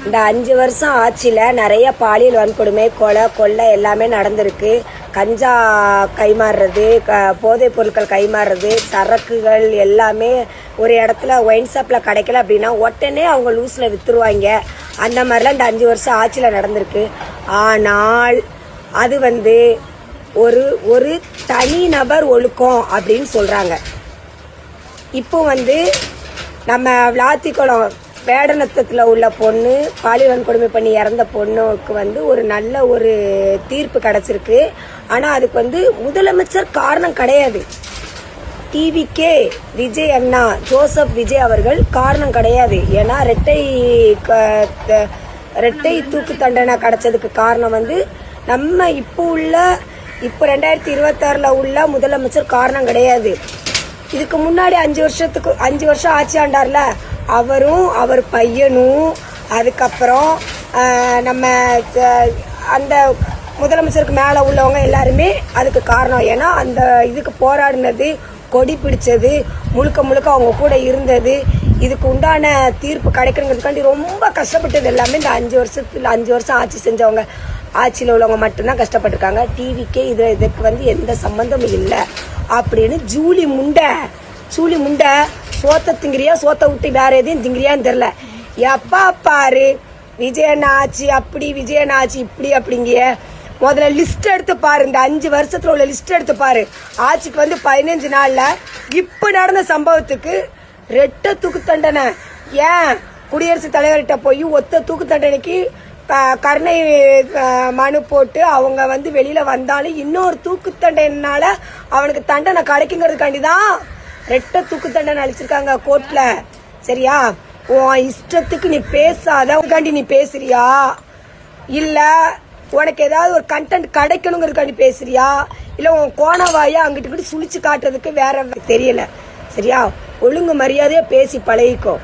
இந்த 5 வருஷம் ஆட்சியில் நிறைய பாலியல் வன்கொடுமை, கொலை எல்லாமே நடந்திருக்கு. கஞ்சா கைமாறுறது, போதைப் பொருட்கள் கைமாறுறது, சரக்குகள் எல்லாமே ஒரு இடத்துல ஒயின் ஷாப்பில் கிடைக்கல அப்படின்னா உடனே அவங்க லூஸில் விற்றுருவாங்க. அந்த மாதிரிலாம் இந்த 5 வருஷம் ஆட்சியில் நடந்திருக்கு. ஆனால் அது ஒரு ஒரு தனிநபர் ஒழுக்கம் அப்படின்னு சொல்கிறாங்க. இப்போ நம்ம விளாத்திக்குளம் வேடநத்தத்தில் உள்ள பொண்ணு பாலியல் வன்கொடுமை பண்ணி இறந்த பொண்ணுக்கு ஒரு நல்ல ஒரு தீர்ப்பு கிடைச்சிருக்கு. ஆனால் அதுக்கு முதலமைச்சர் காரணம் கிடையாது. டிவிகே விஜய் அண்ணா ஜோசப் விஜய் அவர்கள் காரணம் கிடையாது. ஏன்னா ரெட்டை தூக்கு தண்டனை கிடைச்சதுக்கு காரணம் நம்ம இப்போ 2026 உள்ள முதலமைச்சர் காரணம் கிடையாது. இதுக்கு முன்னாடி 5 வருஷம் ஆட்சி ஆண்டார்ல, அவரும் அவர் பையனும், அதுக்கப்புறம் நம்ம அந்த முதலமைச்சருக்கு மேலே உள்ளவங்க எல்லாருமே அதுக்கு காரணம். ஏன்னா அந்த இதுக்கு போராடினது, கொடி பிடிச்சது, முழுக்க அவங்க கூட இருந்தது, இதுக்கு உண்டான தீர்ப்பு கிடைக்கணுங்கிறதுக்காண்டி ரொம்ப கஷ்டப்பட்டது எல்லாமே இந்த 5 வருஷம் ஆட்சி செஞ்சவங்க, ஆட்சியில் உள்ளவங்க மட்டும்தான் கஷ்டப்பட்டிருக்காங்க. டிவிக்கே இதுக்கு எந்த சம்பந்தமும் இல்லை அப்படின்னு ஜூலி முண்டை சோத்த திங்கிறியா, சோத்த விட்டு வேற எதையும் திங்கிறியான்னு தெரியல. எப்பா பாரு விஜயண்ணா ஆச்சு அப்படி, விஜயண்ணா ஆச்சு இப்படி அப்படிங்க. முதல்ல லிஸ்ட் எடுத்து பாரு, இந்த 5 வருஷத்துல உள்ள லிஸ்ட் எடுத்து பாரு. ஆட்சிக்கு 15 நாள்ல இப்ப நடந்த சம்பவத்துக்கு 2 தூக்கு தண்டனை. ஏன் குடியரசுத் தலைவர்கிட்ட போய் ஒத்த தூக்கு தண்டனைக்கு கருணை மனு போட்டு அவங்க வெளியில வந்தாலும் இன்னொரு தூக்கு தண்டனைனால அவனுக்கு தண்டனை கிடைக்குங்கிறதுக்காண்டிதான் 2 தூக்கு தண்டனை அளிச்சிருக்காங்க கோர்ட்ல. சரியா? உன் இஷ்டத்துக்கு நீ பேசாத, உனக்காண்டி நீ பேசுறியா, இல்ல உனக்கு ஏதாவது ஒரு கண்டென்ட் கிடைக்கணுங்கிறதுக்காண்டி பேசுறியா, இல்ல உன் கோணவாயா அங்கிட்டு சுழிச்சு காட்டுறதுக்கு வேற தெரியல. சரியா? ஒழுங்கு மரியாதையா பேசி பழகிக்கோ.